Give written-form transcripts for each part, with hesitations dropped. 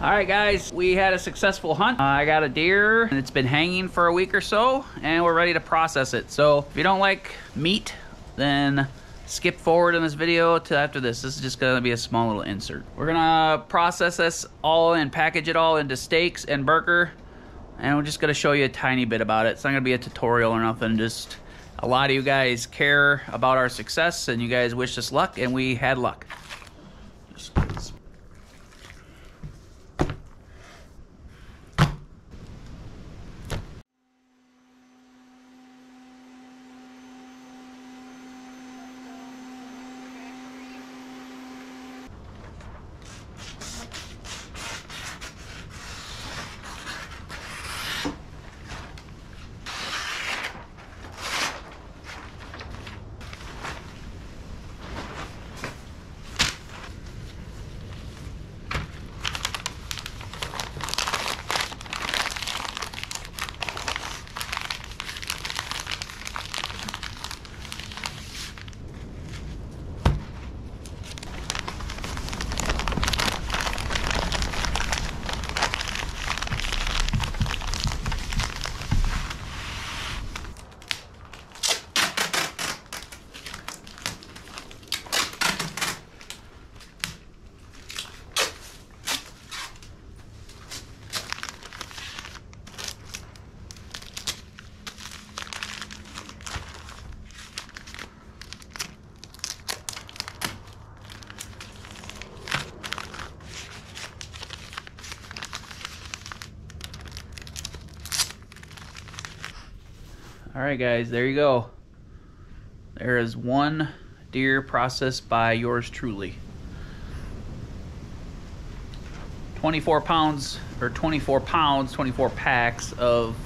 All right, guys, we had a successful hunt. I got a deer, and it's been hanging for a week or so, and we're ready to process it. So if you don't like meat, then skip forward in this video to after this. This is just gonna be a small little insert. We're gonna process this all and package it all into steaks and burger, and we're just gonna show you a tiny bit about it. It's not gonna be a tutorial or nothing, just a lot of you guys care about our success, and you guys wish us luck, and we had luck. All right, guys, there you go. There is one deer processed by yours truly. 24 pounds, or 24 pounds, 24 packs of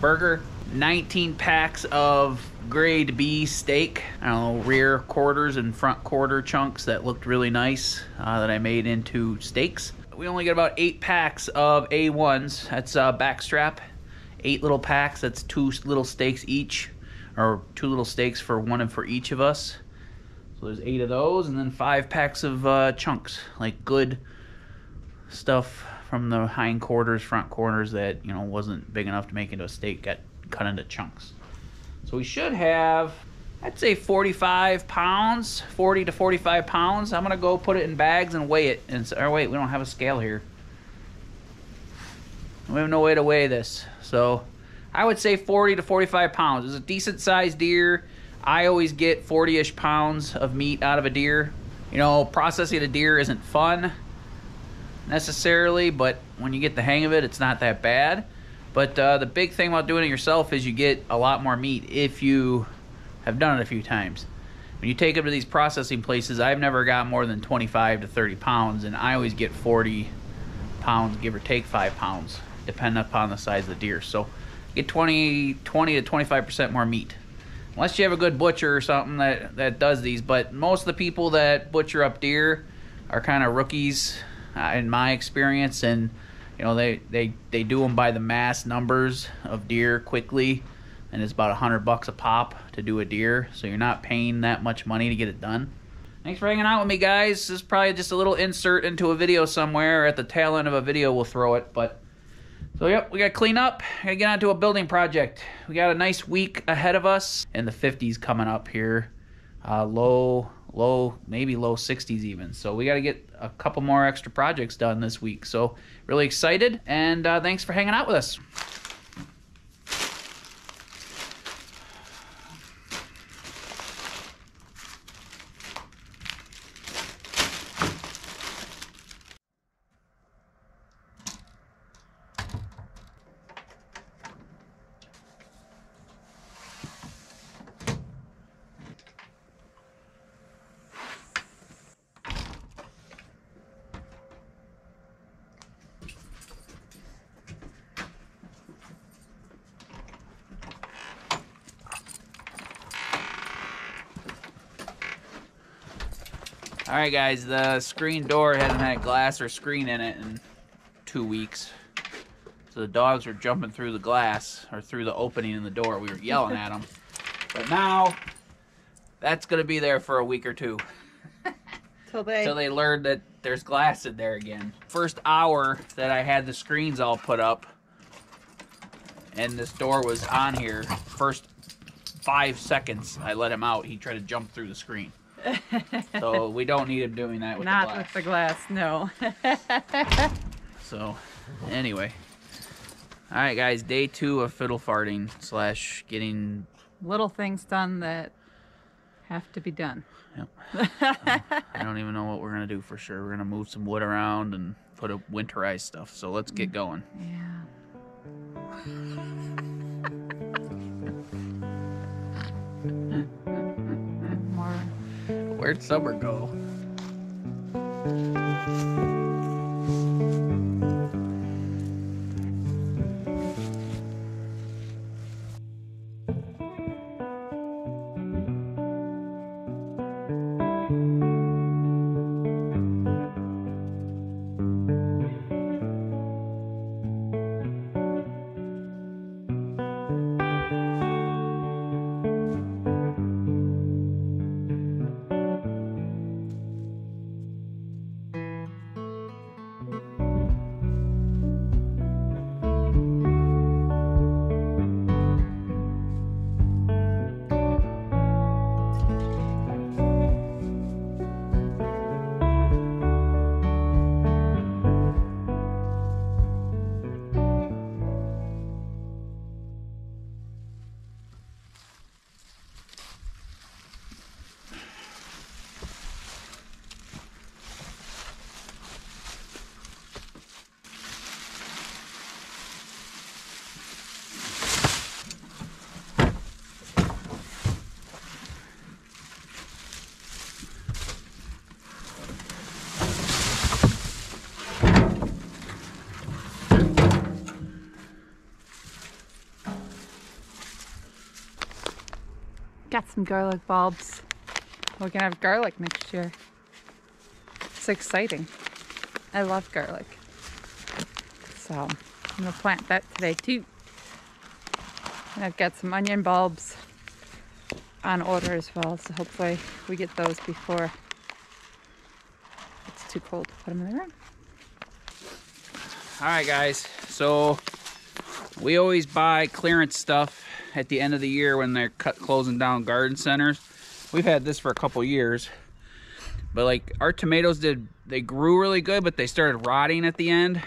burger, 19 packs of grade B steak, I don't know, rear quarters and front quarter chunks that looked really nice that I made into steaks. We only get about 8 packs of A1s. That's backstrap. 8 little packs, that's 2 little steaks each, or 2 little steaks for one and for each of us. So there's 8 of those, and then 5 packs of chunks, like good stuff from the hind quarters, front quarters that, you know, wasn't big enough to make into a steak, got cut into chunks. So we should have, I'd say 45 pounds, 40 to 45 pounds. I'm gonna go put it in bags and weigh it. And or wait, we don't have a scale here. We have no way to weigh this. So I would say 40 to 45 pounds. It's a decent sized deer. I always get 40-ish pounds of meat out of a deer. You know, processing a deer isn't fun necessarily, but when you get the hang of it, it's not that bad. But the big thing about doing it yourself is you get a lot more meat if you have done it a few times. When you take them to these processing places, I've never got more than 25 to 30 pounds, and I always get 40 pounds, give or take 5 pounds, depending upon the size of the deer. So get 20 to 25% more meat. Unless you have a good butcher or something that does these. But most of the people that butcher up deer are kind of rookies in my experience. And you know, they do them by the mass numbers of deer quickly. And it's about $100 a pop to do a deer. So you're not paying that much money to get it done. Thanks for hanging out with me, guys. This is probably just a little insert into a video somewhere. Or at the tail end of a video, we'll throw it. But so, yep, we got to clean up. Got to get on to a building project. We got a nice week ahead of us. And the 50s coming up here. Maybe low 60s even. So we got to get a couple more extra projects done this week. So really excited. And thanks for hanging out with us. Alright guys, the screen door hasn't had glass or screen in it in 2 weeks. So the dogs were jumping through the glass, or through the opening in the door. We were yelling at them. But now, that's going to be there for a week or two. Till they learn that there's glass in there again. First hour that I had the screens all put up and this door was on here, first 5 seconds I let him out, he tried to jump through the screen. So we don't need him doing that with the glass. Not with the glass, no. So, anyway. Alright guys, day 2 of fiddle farting / getting... little things done that have to be done. Yep. I don't even know what we're going to do for sure. We're going to move some wood around and put a winterized stuff. So let's get going. Yeah. More. Where'd summer go? Got some garlic bulbs. We're gonna have garlic next year. It's exciting. I love garlic. So I'm gonna plant that today too. And I've got some onion bulbs on order as well, so hopefully we get those before it's too cold to put them in the ground. Alright guys, so we always buy clearance stuff at the end of the year when they're closing down garden centers. We've had this for a couple years, but like our tomatoes they grew really good, but they started rotting at the end.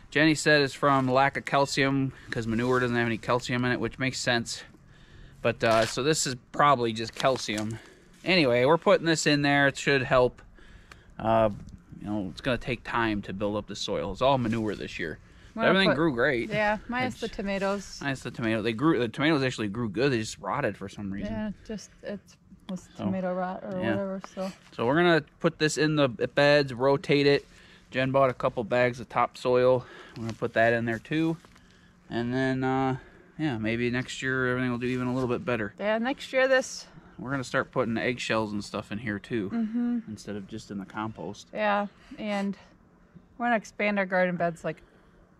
Jenny said it's from lack of calcium because manure doesn't have any calcium in it, which makes sense. But so this is probably just calcium. Anyway, we're putting this in there. It should help. You know, it's gonna take time to build up the soil. It's all manure this year. Everything grew great. Yeah, minus the tomatoes. Minus the tomato. The tomatoes actually grew good. They just rotted for some reason. Yeah, just it was tomato rot or whatever. So we're gonna put this in the beds, rotate it. Jen bought a couple bags of topsoil. We're gonna put that in there too, and then yeah, maybe next year everything will do even a little bit better. Yeah, next year we're gonna start putting eggshells and stuff in here too, instead of just in the compost. Yeah, and we're gonna expand our garden beds like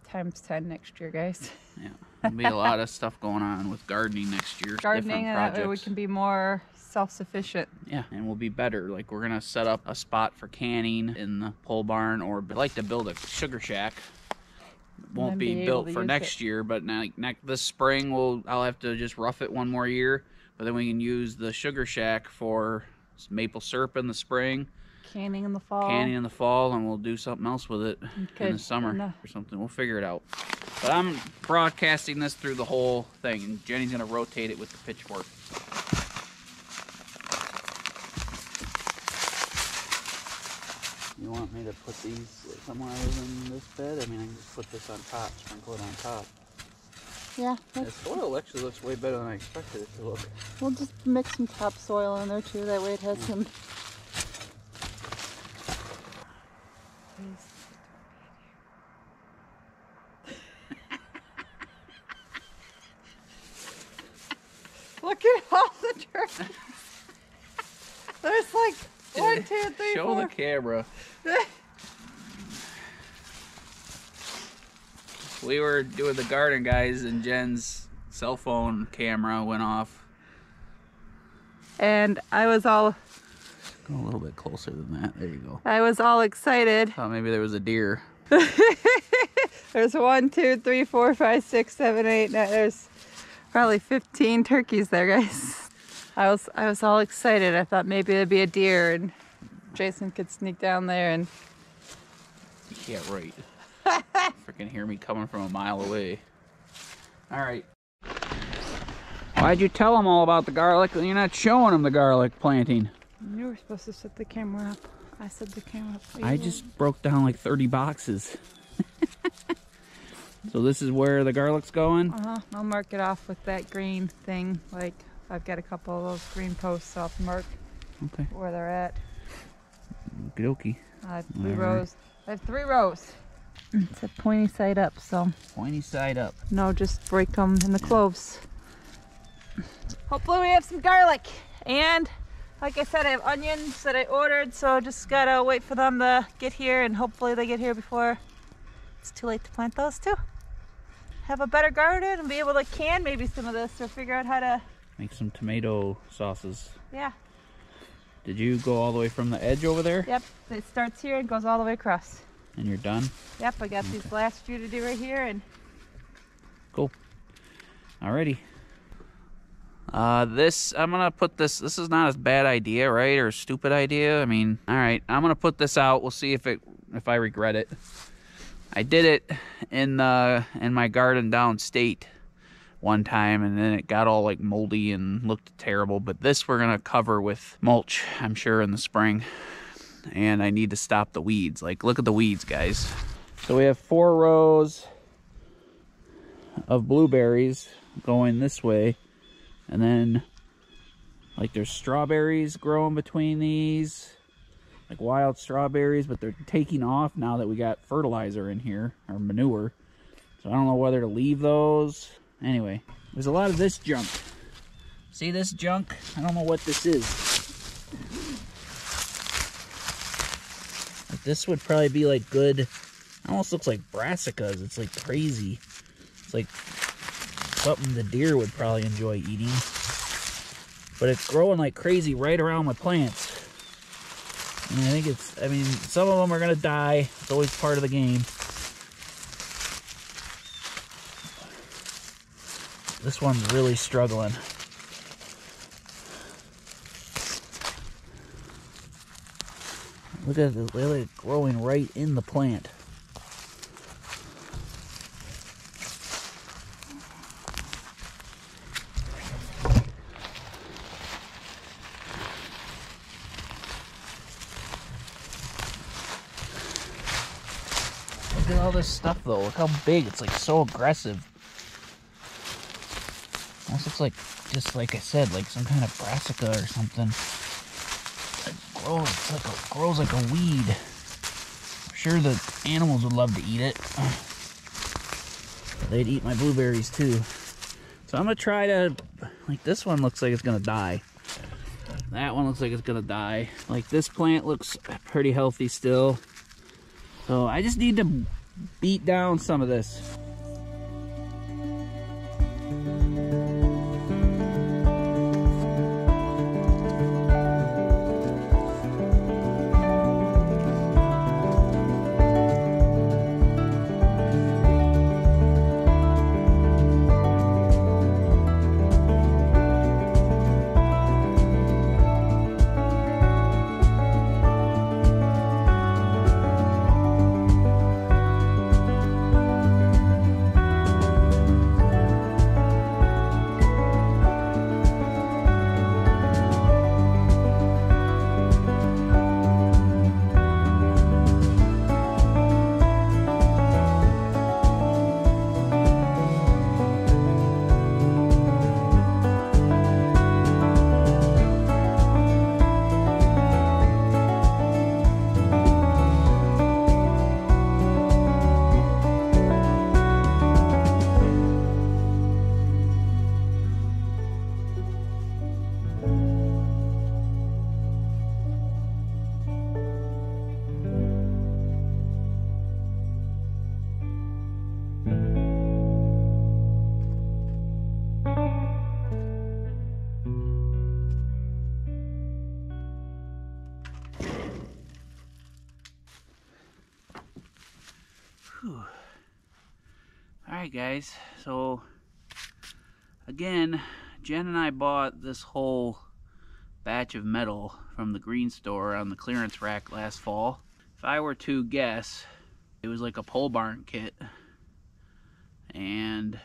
times 10 next year, guys. Yeah, there'll be a lot of stuff going on with gardening next year. Gardening, and that way we can be more self-sufficient. Yeah, and we'll be better. Like we're gonna set up a spot for canning in the pole barn, or I'd like to build a sugar shack. Won't be built for next year, but this spring I'll have to just rough it one more year. But then we can use the sugar shack for maple syrup in the spring. Canning in the fall. Canning in the fall, and we'll do something else with it in the summer or something. We'll figure it out. But I'm broadcasting this through the whole thing, and Jenny's going to rotate it with the pitchfork. You want me to put these somewhere in this bed? I mean, I can just put this on top, sprinkle it on top. Yeah. The soil actually looks way better than I expected it to look. We'll just mix some topsoil in there too. That way it has some. Look at all the turkeys. There's like 1, 2, 3, Show 4. the camera. We were doing the garden, guys, and Jen's cell phone camera went off. And I was all A little bit closer than that. There you go. I was all excited. Thought maybe there was a deer. There's 1, 2, 3, 4, 5, 6, 7, 8. No, there's probably 15 turkeys there, guys. I was all excited. I thought maybe there'd be a deer and Jason could sneak down there and. Yeah, right. Freaking hear me coming from a mile away. All right. Why'd you tell them all about the garlic and you're not showing them the garlic planting? You were supposed to set the camera up. I set the camera up. I just broke down like 30 boxes. So this is where the garlic's going? I'll mark it off with that green thing. Like, I've got a couple of those green posts I'll mark where they're at. Okie dokie. I have 3 rows. I have 3 rows. It's a pointy side up, so. Pointy side up. No, just break them in the cloves. Hopefully we have some garlic. And like I said, I have onions that I ordered, so just gotta wait for them to get here, and hopefully they get here before it's too late to plant those too. Have a better garden and be able to can maybe some of this, or figure out how to make some tomato sauces. Yeah. Did you go all the way from the edge over there? Yep, it starts here and goes all the way across. And you're done? Yep, I got these last few to do right here, and cool. Alrighty. I'm gonna put this is not a bad idea, right? Or a stupid idea. I mean, alright, I'm gonna put this out. We'll see if I regret it. I did it in my garden downstate one time, and then it got all like moldy and looked terrible. But this we're gonna cover with mulch, I'm sure, in the spring. And I need to stop the weeds. Like, look at the weeds, guys. So we have 4 rows of blueberries going this way, and then like there's strawberries growing between these, like wild strawberries, but they're taking off now that we got fertilizer in here, or manure. So I don't know whether to leave those. Anyway, there's a lot of this junk. See this junk? I don't know what this is. Like, this would probably be like good. It almost looks like brassicas. It's like crazy. It's like something the deer would probably enjoy eating. But it's growing like crazy right around my plants. And I think I mean, some of them are going to die. It's always part of the game. This one's really struggling. Look at it, really growing right in the plant. Look at all this stuff though. Look how big. It's like so aggressive. Almost looks like, just like I said, like some kind of brassica or something. It grows like a weed. I'm sure the animals would love to eat it. They'd eat my blueberries too. So I'm gonna try to, like, this one looks like it's gonna die. That one looks like it's gonna die. Like, this plant looks pretty healthy still. So I just need to beat down some of this. Whew. Alright guys, so again, Jen and I bought this whole batch of metal from the green store on the clearance rack last fall. If I were to guess, it was like a pole barn kit, and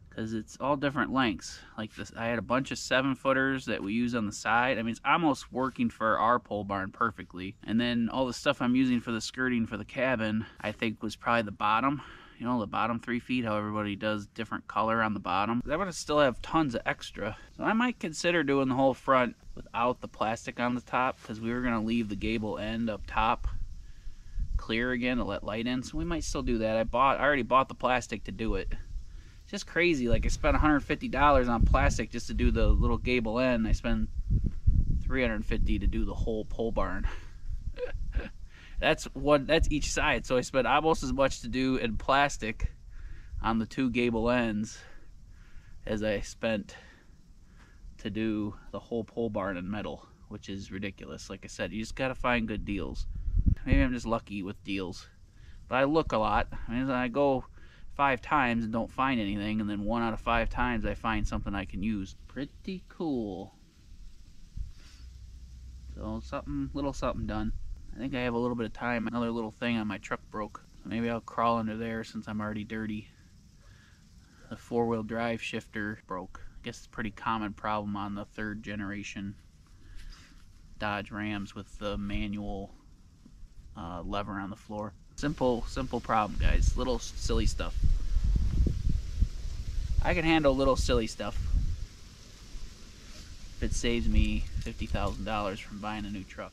because it's all different lengths. Like this, I had a bunch of 7-footers that we use on the side. I mean, it's almost working for our pole barn perfectly. And then all the stuff I'm using for the skirting for the cabin, I think was probably the bottom. You know, the bottom 3 feet, how everybody does different color on the bottom. I'm gonna still have tons of extra. So I might consider doing the whole front without the plastic on the top, because we were gonna leave the gable end up top clear again to let light in. So we might still do that. I already bought the plastic to do it. It's just crazy. Like, I spent $150 on plastic just to do the little gable end. I spent $350 to do the whole pole barn. That's each side. So I spent almost as much to do in plastic on the 2 gable ends as I spent to do the whole pole barn in metal, which is ridiculous. Like I said, you just gotta find good deals. Maybe I'm just lucky with deals, but I look a lot. I mean, I go 5 times and don't find anything, and then 1 out of 5 times I find something I can use. Pretty cool. So little something done. I think I have a little bit of time. Another little thing on my truck broke, so maybe I'll crawl under there since I'm already dirty. The 4-wheel drive shifter broke. I guess it's a pretty common problem on the 3rd generation Dodge Rams with the manual lever on the floor. Simple problem, guys. Little silly stuff. I can handle little silly stuff if it saves me $50,000 from buying a new truck.